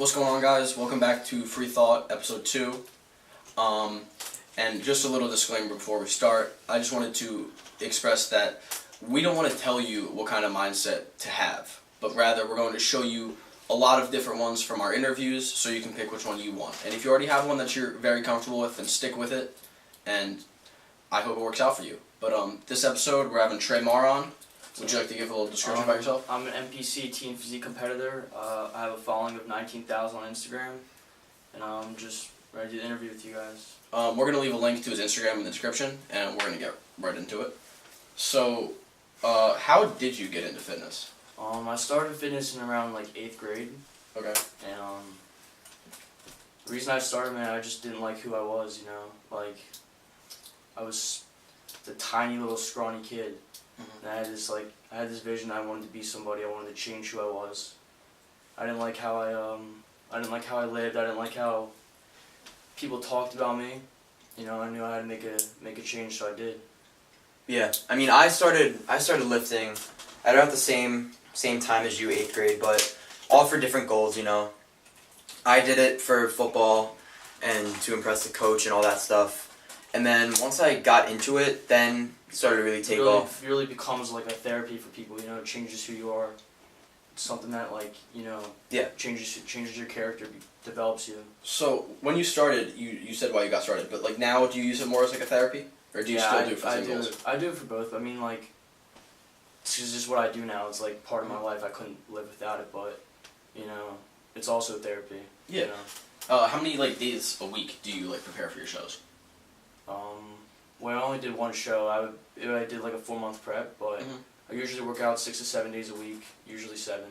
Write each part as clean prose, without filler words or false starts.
What's going on, guys? Welcome back to Free Thought, episode 2. And just a little disclaimer before we start. I just wanted to express that we don't want to tell you what kind of mindset to have, but rather we're going to show you a lot of different ones from our interviews so you can pick which one you want. And if you already have one that you're very comfortable with, then stick with it, and I hope it works out for you. But this episode, we're having Trey Meagher on. Would you like to give a little description about yourself? I'm an NPC Team Physique competitor. I have a following of 19,000 on Instagram, and I'm just ready to do the interview with you guys. We're going to leave a link to his Instagram in the description, and we're going to get right into it. So, how did you get into fitness? I started fitness in around like 8th grade. Okay. And the reason I started, man, I just didn't like who I was, you know. Like, I was the tiny little scrawny kid. And I had this vision. I wanted to be somebody. I wanted to change who I was. I didn't like how I lived. I didn't like how people talked about me. You know, I knew I had to make a change, so I did. Yeah, I mean, I started lifting at around the same time as you, 8th grade, but all for different goals. You know, I did it for football and to impress the coach and all that stuff. And then once I got into it, then it started to really take off. It really becomes like a therapy for people, you know. It changes who you are. It's something that, like, you know, changes your character, develops you. So, when you started, you said why you got started, but like now, do you use it more as like a therapy? Or do you still do it for singles? I do it for both. I mean, like, it's just what I do now. It's like part of my life. I couldn't live without it, but, you know, it's also therapy. Yeah. You know? How many days a week do you prepare for your shows? Well, I only did one show. I did like a 4-month prep, but I usually work out 6 to 7 days a week, usually 7.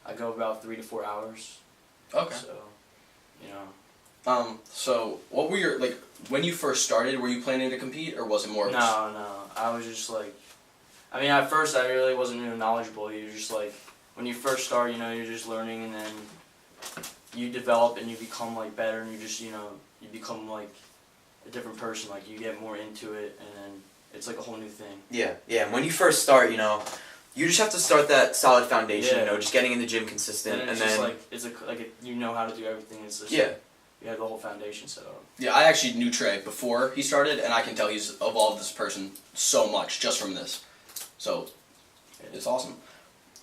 I go about 3 to 4 hours. Okay. So, you know. So what were your, when you first started, were you planning to compete, or was it more of No. I was just like, I mean, at first I really wasn't knowledgeable. You're just like, when you first start, you know, you're just learning, and then you develop and you become better, and you just, you know, you become a different person. Like, you get more into it, and then it's like a whole new thing. Yeah. And when you first start, you know, you just have to start that solid foundation. Yeah. You know, just getting in the gym consistent, and then it's you know how to do everything. It's just you have the whole foundation set up. Yeah, I actually knew Trey before he started, and I can tell he's evolved this person so much just from this. So it's awesome.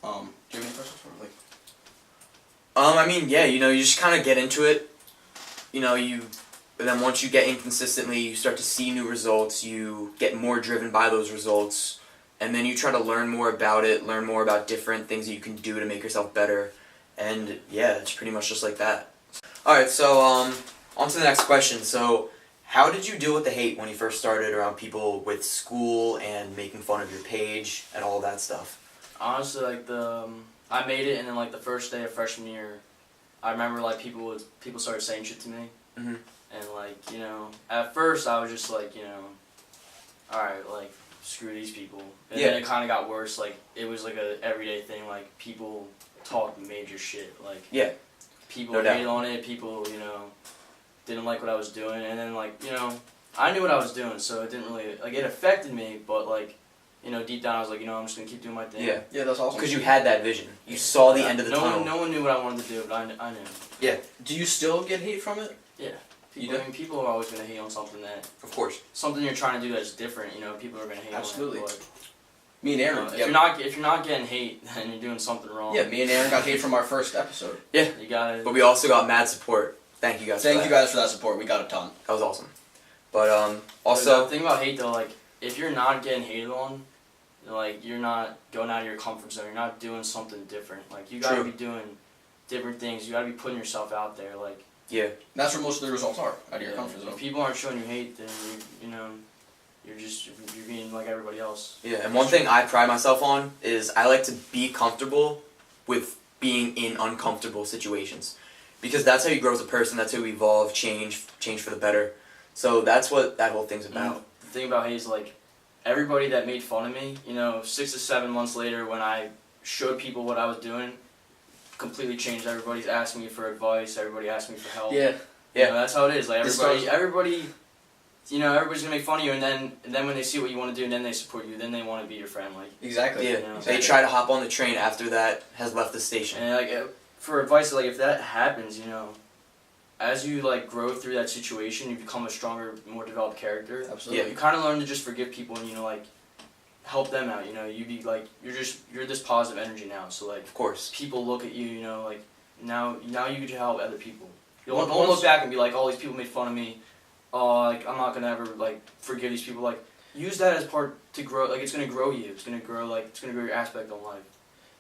Do you have any questions for me? I mean, yeah, you know, you just kind of get into it. You know, and then once you get in consistently, you start to see new results, you get more driven by those results, and then you try to learn more about it, learn more about different things that you can do to make yourself better, and yeah, it's pretty much just like that. Alright, so on to the next question. So, how did you deal with the hate when you first started around people with school and making fun of your page and all that stuff? Honestly, I made it, and then the first day of freshman year, I remember people started saying shit to me. Mm-hmm. And, you know, at first I was just you know, alright, screw these people. And then it kind of got worse. It was a everyday thing. People talk major shit. People hated on it. People, you know, didn't like what I was doing. And then, you know, I knew what I was doing, so it didn't really, it affected me, but, you know, deep down I was like, you know, I'm just going to keep doing my thing. Yeah, that's awesome. Because you had that vision. You saw the end of the tunnel. No one knew what I wanted to do, but I knew. Yeah. Do you still get hate from it? Yeah. People are always going to hate on something that... Of course. Something you're trying to do that's different, you know, people are going to hate Absolutely. on it. Me and Aaron... if you're not getting hate, then you're doing something wrong. Yeah, me and Aaron got hate from our first episode. Yeah. You gotta... But we also got mad support. Thank you guys for that. Thank you guys for that support. We got a ton. That was awesome. But, also... The thing about hate, though, if you're not getting hated on, you're not going out of your comfort zone. You're not doing something different. You gotta be doing different things. You gotta be putting yourself out there, Yeah. That's where most of the results are, out of your comfort zone. If people aren't showing you hate, then you know, you're being like everybody else. Yeah, and one thing I pride myself on is I like to be comfortable with being in uncomfortable situations. Because that's how you grow as a person, that's how you evolve, change for the better. So that's what that whole thing's about. The thing about hate is everybody that made fun of me, you know, 6 to 7 months later when I showed people what I was doing, completely changed. Everybody's asking me for advice. Everybody asked me for help. Yeah. You know, that's how it is. Everybody, you know, everybody's gonna make fun of you, and then when they see what you want to do, and then they support you, then they want to be your friend. Exactly. Yeah. You know? They try to hop on the train after that has left the station. And for advice, like if that happens, as you like grow through that situation, you become a stronger, more developed character. Absolutely. You kind of learn to just forgive people and like help them out. You be like you're this positive energy now. So like Of course. people look at you, like now you get to help other people. You don't Once- look back and be like, oh, these people made fun of me. Oh, like I'm not gonna ever like forgive these people. Like use that as part to grow. Like it's gonna grow you. It's gonna grow your aspect on life.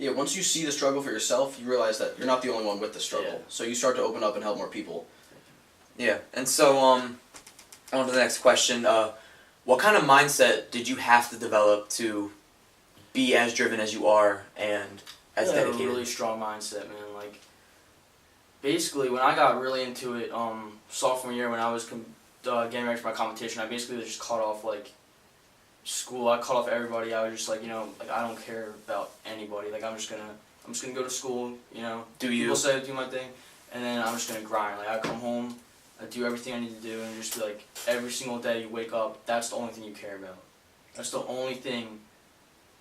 Yeah, once you see the struggle for yourself, you realize that you're not the only one with the struggle. Yeah. So you start to open up and help more people. Yeah, and so on to the next question. What kind of mindset did you have to develop to be as driven as you are and as I have dedicated? a really strong mindset, man. Like basically, when I got really into it, sophomore year when I was getting ready for my competition, I basically was just cut off like school. I cut off everybody. I was just like, like I don't care about anybody. Like I'm just gonna go to school. Do you? People say do my thing, and then I'm just gonna grind. Like I come home, I do everything I need to do, and just be like every single day you wake up. That's the only thing you care about. That's the only thing.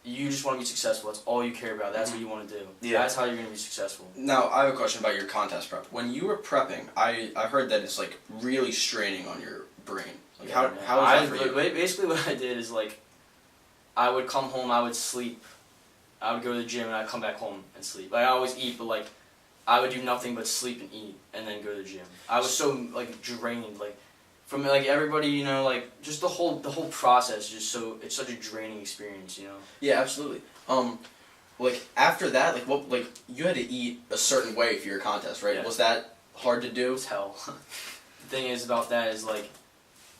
You just want to be successful. That's all you care about. That's what you want to do. Yeah. That's how you're gonna be successful. Now, I have a question about your contest prep. When you were prepping, I heard that it's like really straining on your brain. Like how man. how is that for you? Basically, what I did is like, I would come home, I would sleep, I would go to the gym, and I'd come back home and sleep. Like I always eat, but like, I would do nothing but sleep and eat, and then go to the gym. I was so like drained, like, from like everybody, like just the whole process. It's such a draining experience, Yeah, absolutely. Like after that, like what, like you had to eat a certain way for your contest, right? Yeah. Was that hard to do? It's hell. The thing is about that is like,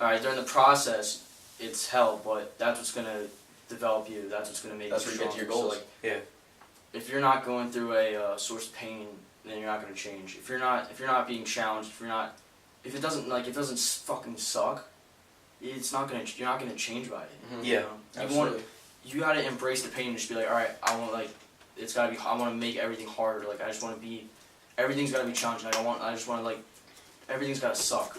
all right, during the process, it's hell, but that's what's gonna develop you. That's what's gonna make That's you where you get to your stronger. goals. So, like, Yeah. if you're not going through a source of pain, then you're not gonna change. If you're not being challenged, if it doesn't fucking suck, you're not gonna change by it. Mhm. Yeah, Absolutely. You gotta embrace the pain and just be like, all right, I want I want to make everything harder. Like I just want to be, everything's gotta be challenging. I just want to like, everything's gotta suck.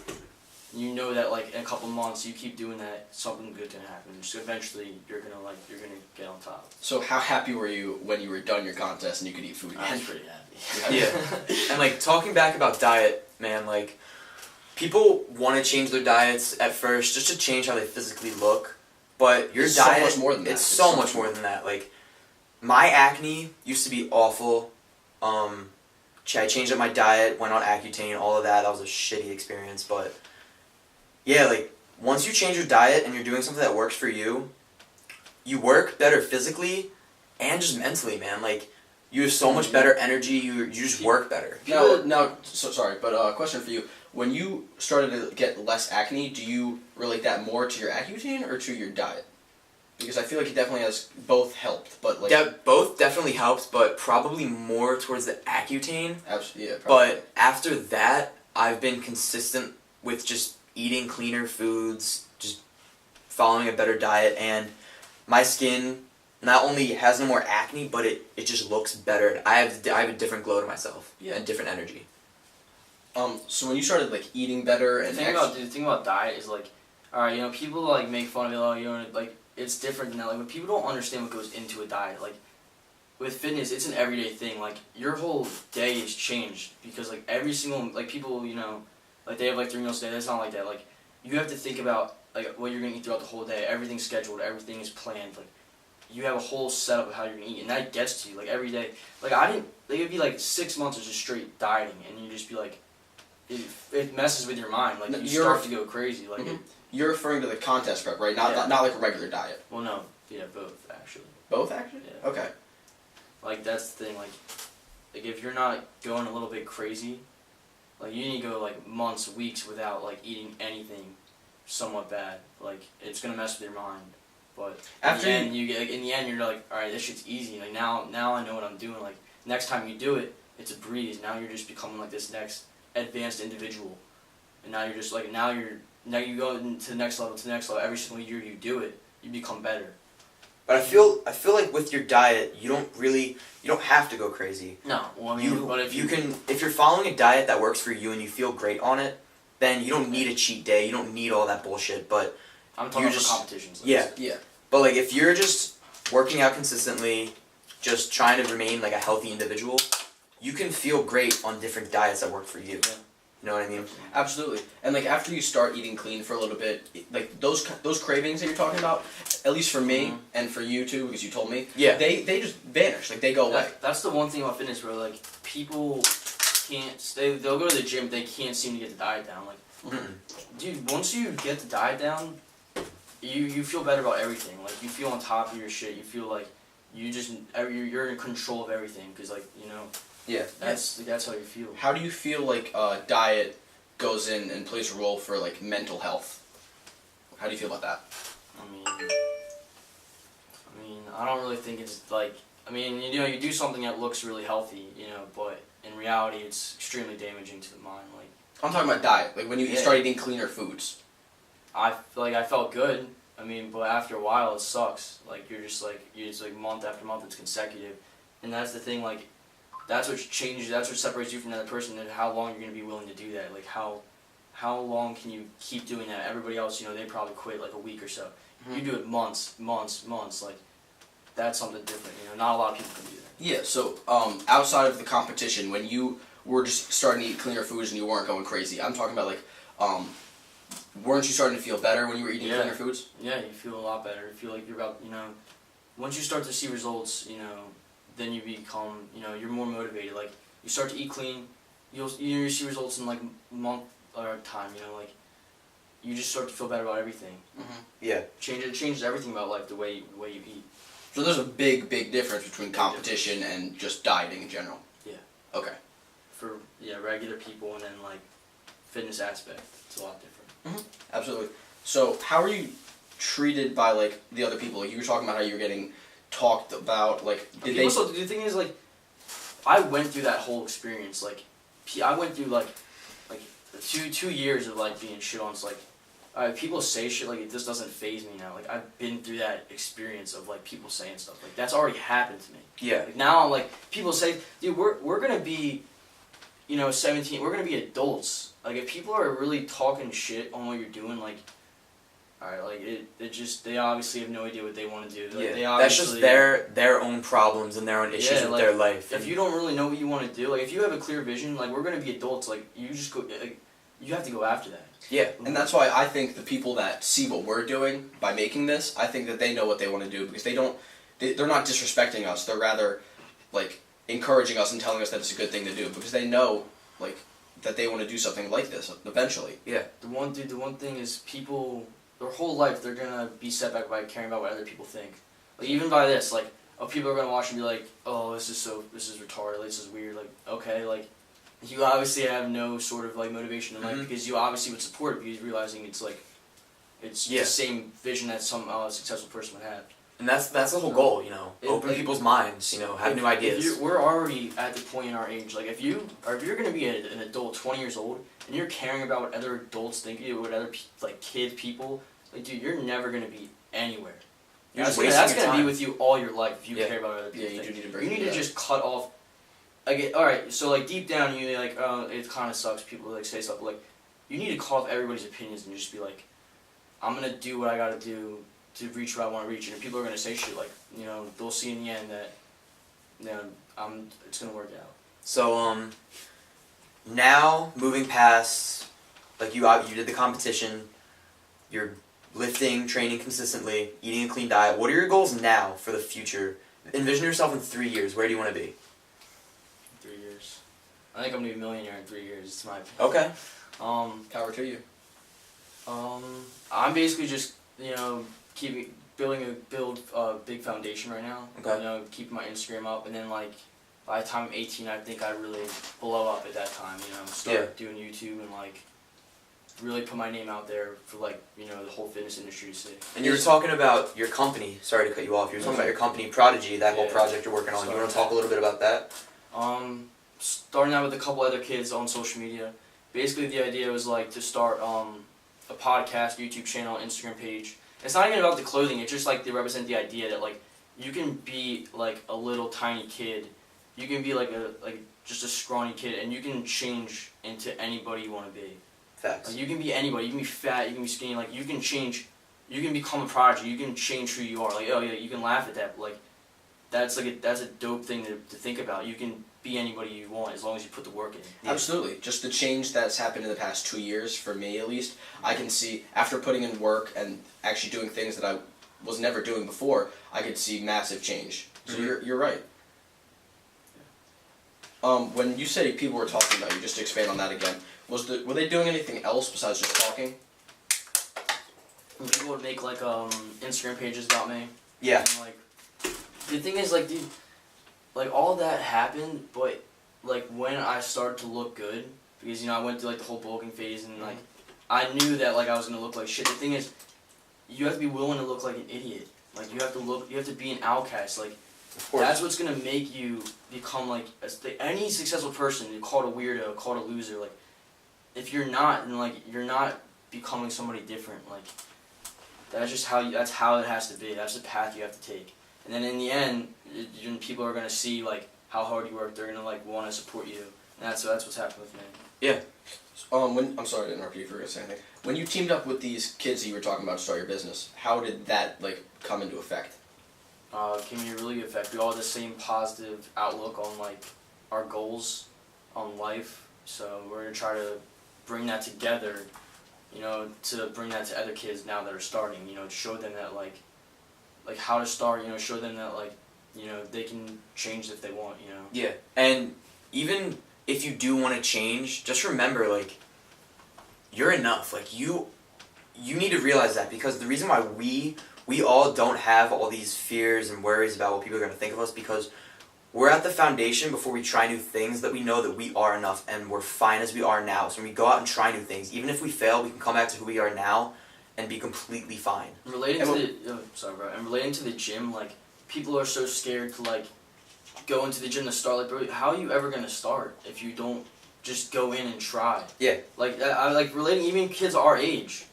You know that like in a couple months you keep doing that, something good can happen. Just eventually you're gonna get on top. So how happy were you when you were done your contest and you could eat food I again? was pretty happy. Yeah. And like talking back about diet, man, like people want to change their diets at first just to change how they physically look, but your It's so diet, much more than that. it's so much more than that. Like my acne used to be awful. I changed up my diet, went on Accutane, all of that. That was a shitty experience, but yeah, like once you change your diet and you're doing something that works for you, you work better physically and just mentally, man. Like you have so much better energy. You just work better. Sorry, but question for you. When you started to get less acne, do you relate that more to your Accutane or to your diet? Because I feel like it definitely has both helped, but like Both definitely helped, but probably more towards the Accutane. absolutely, yeah. Probably. But after that, I've been consistent with just eating cleaner foods, just following a better diet, and my skin not only has no more acne, but it just looks better. I have a different glow to myself, Yeah. and different energy. So when you started like eating better The and thing about diet is like, all right, people like make fun of it. Like it's different than that. Like when people don't understand what goes into a diet, like with fitness, it's an everyday thing. Like your whole day is changed because like every single like people, like they have like 3 meals a day. That's not like that. Like you have to think about like what you're gonna eat throughout the whole day. Everything's scheduled. Everything is planned. Like you have a whole setup of how you're gonna eat, and that gets to you like every day. Like it would be like 6 months of just straight dieting, and you just be like. It messes with your mind. Like you start to go crazy. Like you're referring to the contest prep, right? Not like a regular diet. well, no, yeah, both actually. Both actually. Yeah. Okay. Like that's the thing. Like if you're not going a little bit crazy, like you need to go like months, weeks without like eating anything, somewhat bad. Like it's gonna mess with your mind. But After in the end, you're like, all right, this shit's easy. Like now I know what I'm doing. Like next time you do it, it's a breeze. Now you're just becoming like this next advanced individual, and now you're just like now you go into the next level every single year you do it, you become better. But I feel like with your diet, you don't have to go crazy. No, well, I mean, but if you're following a diet that works for you and you feel great on it, then you don't need a cheat day. You don't need all that bullshit. But I'm talking about for competitions. Like yeah. But like if you're just working out consistently, just trying to remain like a healthy individual, you can feel great on different diets that work for you. Yeah. You know what I mean? Absolutely. And like after you start eating clean for a little bit, like those cravings that you're talking about, at least for me and for you too, because you told me, Yeah. they just vanish. Like they go away. That's the one thing about fitness, bro. Like people can't stay. They'll go to the gym, they can't seem to get the diet down. Like, dude, once you get the diet down, you feel better about everything. Like you feel on top of your shit. You feel like you're in control of everything. Cause like Yeah. that's how you feel. How do you feel like diet goes in and plays a role for like mental health? How do you feel about that? I mean, I don't really think it's like. I mean, you do something that looks really healthy, but in reality, it's extremely damaging to the mind. Like I'm talking about diet. Like when you start eating cleaner foods. I felt good. I mean, but after a while, it sucks. Like it's like month after month, it's consecutive, and that's the thing. Like that's what changes. That's what separates you from another person. And how long you're gonna be willing to do that. Like how long can you keep doing that? Everybody else, they probably quit like a week or so. You do it months. Like that's something different. Not a lot of people can do that. Yeah. So outside of the competition, when you were just starting to eat cleaner foods and you weren't going crazy, I'm talking about like, weren't you starting to feel better when you were eating cleaner foods? Yeah, you feel a lot better. You feel like you're about, once you start to see results, then you become, you're more motivated. Like you start to eat clean, you see results in like month or time. Like you just start to feel better about everything. Yeah. It changes everything about life, the way you eat. So there's a big difference between competition and just dieting in general. Yeah. Okay. For regular people and then like fitness aspect, it's a lot different. Absolutely. So how are you treated by like the other people? Like you were talking about how you were getting talked about. Like So the thing is, like, I went through that whole experience. Like, I went through like 2 years of like being shit on. It's like, people say shit like it just doesn't faze me now. Like I've been through that experience of like people saying stuff. Like that's already happened to me. Yeah. Like now, like people say, dude, we're gonna be, 17. We're gonna be adults. Like if people are really talking shit on what you're doing, like, alright, like it just they obviously have no idea what they want to do. Like, they that's just their own problems and their own issues with their life. If you don't really know what you want to do, like if you have a clear vision, like we're gonna be adults. Like you just go, like, you have to go after that. Yeah. And that's why I think the people that see what we're doing by making this, I think that they know what they want to do because they're not disrespecting us. They're rather like encouraging us and telling us that it's a good thing to do because they know like that they want to do something like this eventually. Yeah. The one thing is people their whole life they're gonna be set back by caring about what other people think. Like even by this, like people are gonna watch and be like, oh, this is retarded, like, this is weird. Like okay, like you obviously have no sort of like motivation in life because you obviously would support it because realizing it's like it's the same vision that some successful person would have. And that's the whole goal, open people's minds, have new ideas. We're already at the point in our age, like if you're gonna be an adult, 20 years old, and you're caring about what other adults think of you, what other like kids, people, like dude, you're never gonna be anywhere. That's gonna be with you all your life if you care about what other people think. You need to just cut off. Like alright, so like deep down you like it kind of sucks. People like say stuff but, like you need to cut off everybody's opinions and just be like, I'm gonna do what I gotta do to reach where I want to reach, and if people are gonna say shit like they'll see in the end that it's gonna work out. So now moving past like you did the competition, you're lifting, training consistently, eating a clean diet. What are your goals now for the future? Envision yourself in 3 years. Where do you want to be? 3 years. I think I'm gonna be a millionaire in 3 years. It's my opinion. Okay. Power to you. I'm basically just build a big foundation right now. Okay. Keeping my Instagram up, and then like by the time I'm 18, I think I really blow up at that time. Start doing YouTube and like really put my name out there for like the whole fitness industry to see. And you were talking about your company. Sorry to cut you off. You were talking about your company, Prodigy. That whole project you're working on. You want to talk a little bit about that? Starting out with a couple other kids on social media. Basically, the idea was like to start a podcast, YouTube channel, Instagram page. It's not even about the clothing. It's just like they represent the idea that like you can be like a little tiny kid, you can be like just a scrawny kid, and you can change into anybody you want to be. Facts. Like, you can be anybody. You can be fat. You can be skinny. Like you can change. You can become a prodigy. You can change who you are. Like oh yeah, you can laugh at that. But, like that's a dope thing to think about. You can be anybody you want as long as you put the work in. Yeah. Absolutely. Just the change that's happened in the past 2 years, for me at least, I can see, after putting in work and actually doing things that I was never doing before, I could see massive change. So you're right. When you say people were talking about you, just to expand on that again, were they doing anything else besides just talking? People would make like Instagram pages about me. Yeah. And, like, the thing is, like, dude, like all that happened, but like when I started to look good, because I went through like the whole bulking phase, and like I knew that like I was gonna look like shit. The thing is, you have to be willing to look like an idiot. Like you have to be an outcast. Like that's what's gonna make you become like any successful person. You're called a weirdo, called a loser. Like if you're not, then like you're not becoming somebody different. Like that's just that's how it has to be. That's the path you have to take. And then in the end, people are gonna see like how hard you work. They're gonna like want to support you. And that's what's happened with me. Yeah. I'm sorry to interrupt you. If you were gonna say anything. When you teamed up with these kids that you were talking about to start your business, how did that like come into effect? It came into really good effect. We all had the same positive outlook on like our goals on life. So we're gonna try to bring that together. To bring that to other kids now that are starting. To show them that like how to start. Show them that like they can change if they want. Yeah, and even if you do want to change, just remember like you're enough. Like you need to realize that, because the reason why we all don't have all these fears and worries about what people are going to think of us, because we're at the foundation before we try new things that we know that we are enough and we're fine as we are now. So when we go out and try new things, even if we fail, we can come back to who we are now and be completely fine. Relating to the gym, like people are so scared to like go into the gym to start. Like, bro, how are you ever gonna start if you don't just go in and try? Yeah. Like I like relating even kids our age.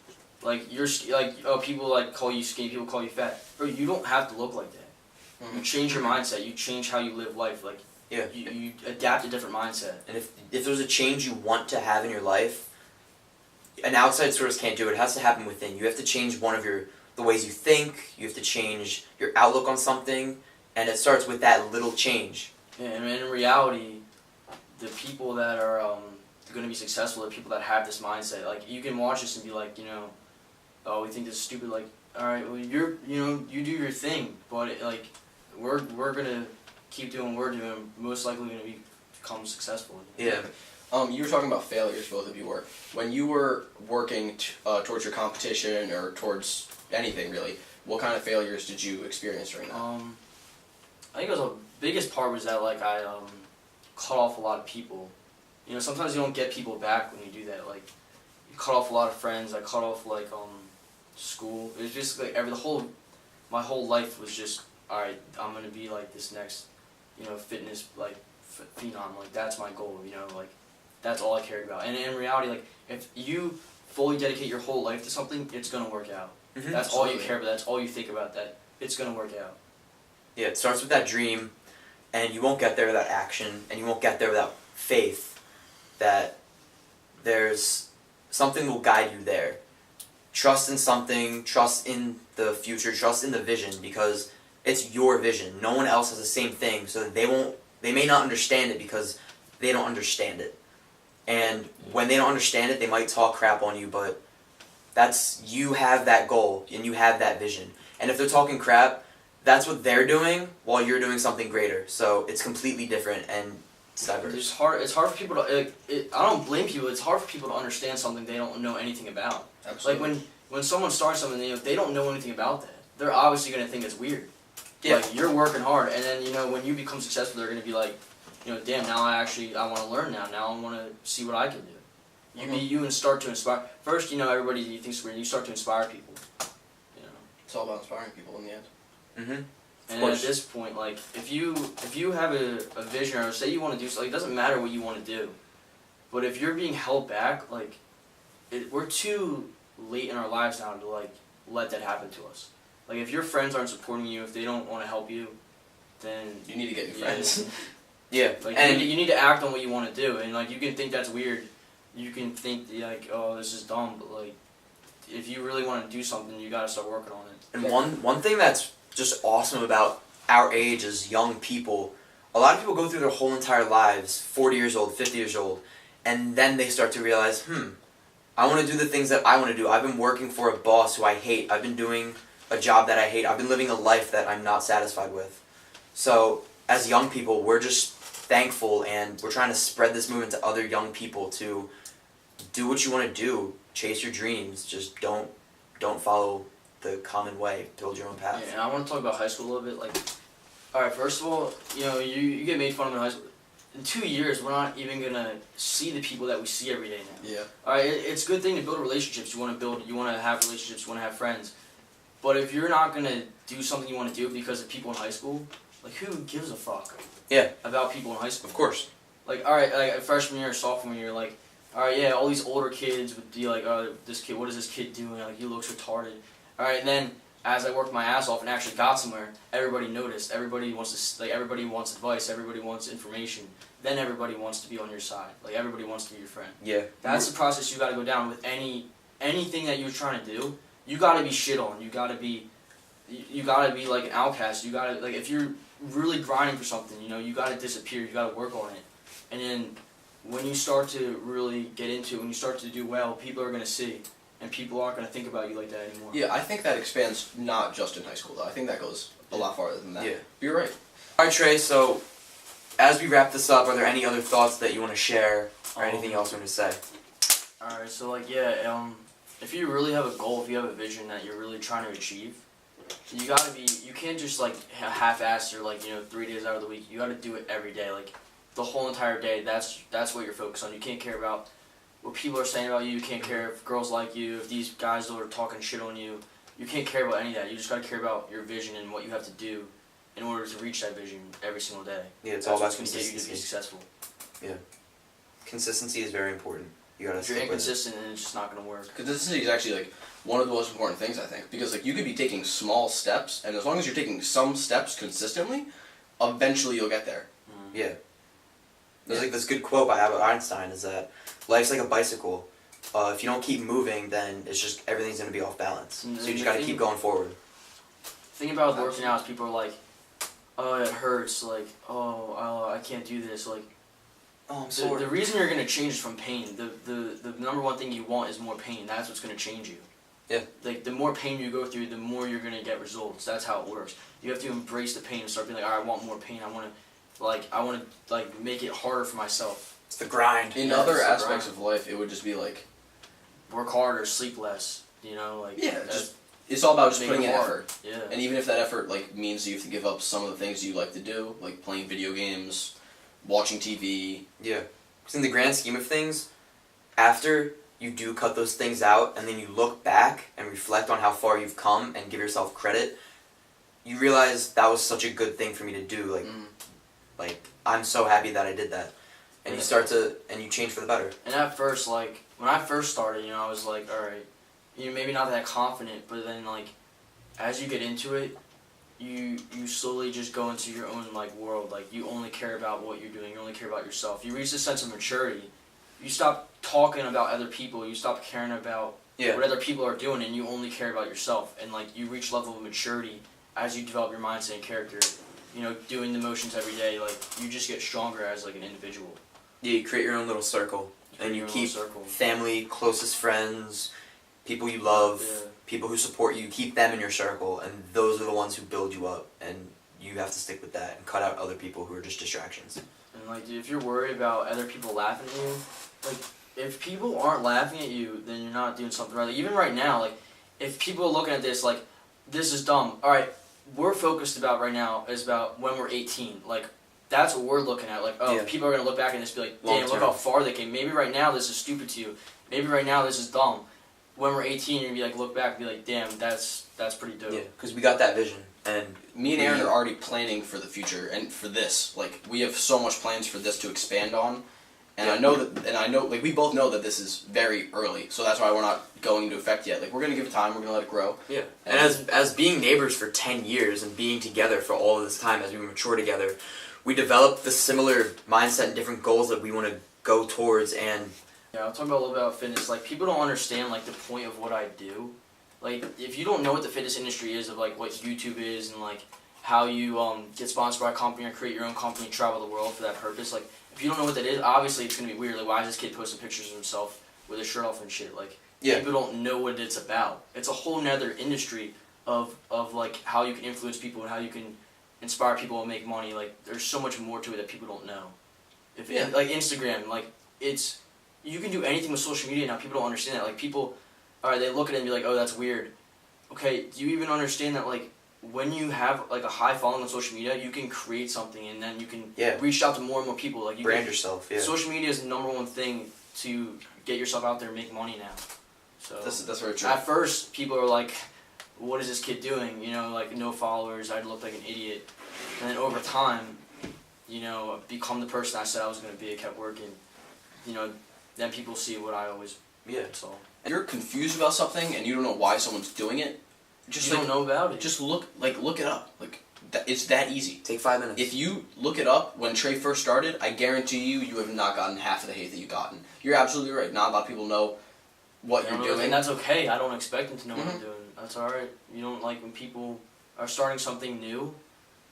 Like you're like people like call you skinny, people call you fat. Bro, you don't have to look like that. You change your mindset. You change how you live life. Like you adapt a different mindset. And if there's a change you want to have in your life, an outside source can't do it. It has to happen within. You have to change the ways you think. You have to change your outlook on something, and it starts with that little change. Yeah, and in reality, the people that are going to be successful are people that have this mindset. Like you can watch this and be like, oh, we think this is stupid. Like, all right, well, you do your thing, but we're gonna keep doing what we're doing. Most likely gonna become successful. Yeah. You were talking about failures, both of you were. When you were working towards your competition or towards anything really, what kind of failures did you experience during that? I think the biggest part was that like I cut off a lot of people. Sometimes you don't get people back when you do that. Like you cut off a lot of friends. I cut off like school. It was just like my whole life was just, all right, I'm gonna be like this next, fitness like phenom. Like that's my goal. Like that's all I cared about. And in reality, like if you fully dedicate your whole life to something, it's gonna work out. Mm-hmm. That's all you care about. That's all you think about. That it's gonna work out. Yeah, it starts with that dream, and you won't get there without action, and you won't get there without faith that there's something will guide you there. Trust in something, trust in the future, trust in the vision, because it's your vision. No one else has the same thing, so they may not understand it because they don't understand it. And when they don't understand it, they might talk crap on you, but you have that goal, and you have that vision. And if they're talking crap, that's what they're doing while you're doing something greater. So it's completely different and it's diverse. It's hard for people to. I don't blame people. It's hard for people to understand something they don't know anything about. Absolutely. Like when someone starts something, they don't know anything about that. They're obviously gonna think it's weird. Yeah. Like you're working hard, and then when you become successful, they're gonna be like, damn. Now I want to learn now. Now I want to see what I can do. You be you and start to inspire. First, everybody you think's weird. You start to inspire people. It's all about inspiring people in the end. Mm-hmm. And at this point, like if you have a vision, or say you want to do something, it doesn't matter what you want to do, but if you're being held back, like we're too late in our lives now to like let that happen to us. Like if your friends aren't supporting you, if they don't want to help you, then you need to get new friends. Yeah, like you need to act on what you want to do, and like you can think that's weird, you can think like, oh, this is dumb, but like if you really want to do something, you gotta start working on it. And one thing that's just awesome about our age as young people, a lot of people go through their whole entire lives, 40 years old, 50 years old, and then they start to realize, I want to do the things that I want to do. I've been working for a boss who I hate. I've been doing a job that I hate. I've been living a life that I'm not satisfied with. So as young people, we're just thankful, and we're trying to spread this movement to other young people to do what you want to do. Chase your dreams. Just don't follow the common way. Build your own path. Yeah, and I want to talk about high school a little bit. Like, all right, first of all, you get made fun of in high school. In 2 years, we're not even gonna see the people that we see every day now. Yeah. All right, it's a good thing to build relationships. You want to have relationships. You want to have friends. But if you're not gonna do something you want to do because of people in high school, like, who gives a fuck? Yeah. About people in high school. Of course. Like, all right, like freshman year or sophomore year, like, all right, yeah, all these older kids would be like, oh, this kid, what is this kid doing? Like, he looks retarded. All right, and then as I worked my ass off and actually got somewhere, everybody noticed. Everybody wants everybody wants advice. Everybody wants information. Then everybody wants to be on your side. Like, everybody wants to be your friend. Yeah. That's the process you got to go down with anything that you're trying to do. You got to be shit on. You got to be like an outcast. You got to, like, if you're really grinding for something, you got to disappear. You got to work on it. And then when you start to really get into it, when you start to do well, people are going to see. And people aren't going to think about you like that anymore. Yeah, I think that expands not just in high school, though. I think that goes a lot farther than that. Yeah. You're right. All right, Trey, so as we wrap this up, are there any other thoughts that you want to share or anything else you want to say? Alright, so, like, yeah, if you really have a goal, if you have a vision that you're really trying to achieve, you can't just, like, half-ass or, like, 3 days out of the week. You got to do it every day, like, the whole entire day. That's what you're focused on. You can't care about what people are saying about you. You can't care if girls like you, if these guys are talking shit on you. You can't care about any of that. You just got to care about your vision and what you have to do in order to reach that vision every single day. Yeah, it's all about That's what's going to get you to be consistency. successful. Yeah. Consistency is very important. You gotta If you're stick with it. inconsistent, then it's just not going to work. Consistency is actually, like, one of the most important things, I think. Because, like, you could be taking small steps, and as long as you're taking some steps consistently, eventually you'll get there. Yeah. There's like this good quote by Albert Einstein is that life's like a bicycle. If you don't keep moving, then it's just everything's gonna be off balance. And So you just the gotta thing- keep going forward. The thing about working out is people are like, oh, it hurts, like, oh, I can't do this, like, Oh, I'm sorry. the reason you're going to change is from pain. The number one thing you want is more pain. That's what's going to change you. Yeah. Like, the more pain you go through, the more you're going to get results. That's how it works. You have to embrace the pain and start being like, all right, I want more pain. I want to make it harder for myself. It's the grind. In Yeah, other it's the aspects grind. of life, it would just be like, Work harder, sleep less, like. yeah, it's all about just make putting it in hard. effort. Yeah. And even if that effort, like, means you have to give up some of the things you like to do, like playing video games, watching TV. Yeah. Because in the grand scheme of things, after you do cut those things out and then you look back and reflect on how far you've come and give yourself credit, you realize that was such a good thing for me to do. Like I'm so happy that I did that. And you start to, and you change for the better. And at first, like, when I first started, I was like, alright, maybe not that confident, but then, like, as you get into it, you slowly just go into your own, like, world. Like, you only care about what you're doing, you only care about yourself. You reach a sense of maturity. You stop talking about other people, you stop caring about what other people are doing, and you only care about yourself. And, like, you reach a level of maturity as you develop your mindset and character. Doing the motions every day, like, you just get stronger as, like, an individual. Yeah, you create your own little circle. And you keep family, closest friends, people you love, people who support you, keep them in your circle, and those are the ones who build you up, and you have to stick with that and cut out other people who are just distractions. And, like, if you're worried about other people laughing at you, like, if people aren't laughing at you, then you're not doing something right. Like, even right now, like, if people are looking at this, like, this is dumb. Alright, we're focused about right now is about when we're 18. Like, that's what we're looking at. Like, people are going to look back and just be like, damn, look how far they came. Maybe right now this is stupid to you. Maybe right now this is dumb. When we're 18, you're going to be like, look back and be like, damn, that's pretty dope. Yeah, because we got that vision. And me and Aaron are already planning for the future and for this. Like, we have so much plans for this to expand on. And I know, like, we both know that this is very early. So that's why we're not going into effect yet. Like, we're going to give it time. We're going to let it grow. Yeah. And as being neighbors for 10 years and being together for all of this time as we mature together, we developed the similar mindset and different goals that we want to go towards. And yeah, I'll talk about a little bit about fitness. Like, people don't understand, like, the point of what I do. Like, if you don't know what the fitness industry is, of, like, what YouTube is and, like, how you get sponsored by a company or create your own company, travel the world for that purpose. Like, if you don't know what that is, obviously it's gonna be weird. Like, why is this kid posting pictures of himself with his shirt off and shit? Like, people don't know what it's about. It's a whole nother industry of like how you can influence people and how you can inspire people and make money. Like, there's so much more to it that people don't know. Like Instagram, like you can do anything with social media now. People don't understand that. Like, people, alright, they look at it and be like, oh, that's weird. Okay, do you even understand that, like, when you have like a high following on social media, you can create something and then you can reach out to more and more people. Like, you brand yourself. Yeah. Social media is the #1 thing to get yourself out there and make money now. So that's very true. At first, people are like, "What is this kid doing?" You know, like, no followers. I'd look like an idiot. And then over time, you know, become the person I said I was going to be. I kept working. You know, then people see what I always. So. And you're confused about something and you don't know why someone's doing it. Just don't know about it. Just look it up. Like, it's that easy. Take 5 minutes. If you look it up when Trey first started, I guarantee you have not gotten half of the hate that you've gotten. You're absolutely right. Not a lot of people know what you're doing. And that's okay. I don't expect them to know what I'm doing. That's alright. You don't, like, when people are starting something new,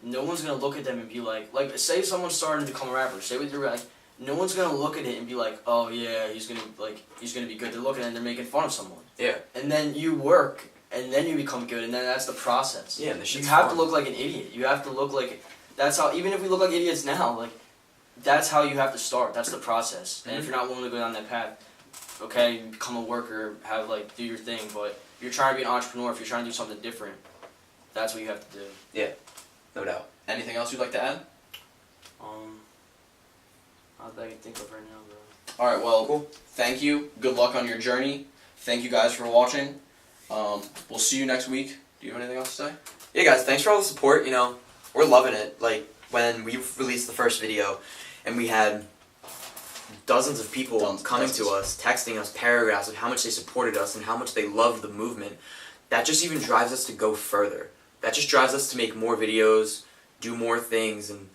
no one's going to look at them and be like, say someone's starting to become a rapper. Say what you're like, no one's going to look at it and be like, oh yeah, he's going to be good. They're looking at it and they're making fun of someone. Yeah. And then you work. And then you become good, and then that's the process. Yeah, you have to look like an idiot. You have to look like, that's how, even if we look like idiots now, like, that's how you have to start. That's the process. And if you're not willing to go down that path, okay, become a worker, do your thing, but if you're trying to be an entrepreneur, if you're trying to do something different, that's what you have to do. Yeah, no doubt. Anything else you'd like to add? Not that I can think of right now, bro. Alright, well, Thank you. Good luck on your journey. Thank you guys for watching. We'll see you next week. Do you have anything else to say? Yeah, guys, thanks for all the support. You know, we're loving it. Like, when we released the first video and we had dozens of people coming to us, texting us paragraphs of how much they supported us and how much they loved the movement, that just even drives us to go further. That just drives us to make more videos, do more things, and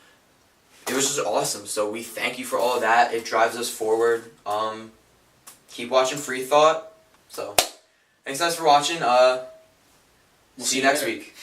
it was just awesome. So we thank you for all of that. It drives us forward. Keep watching Free Thought. So, thanks guys for watching. We'll see you next week.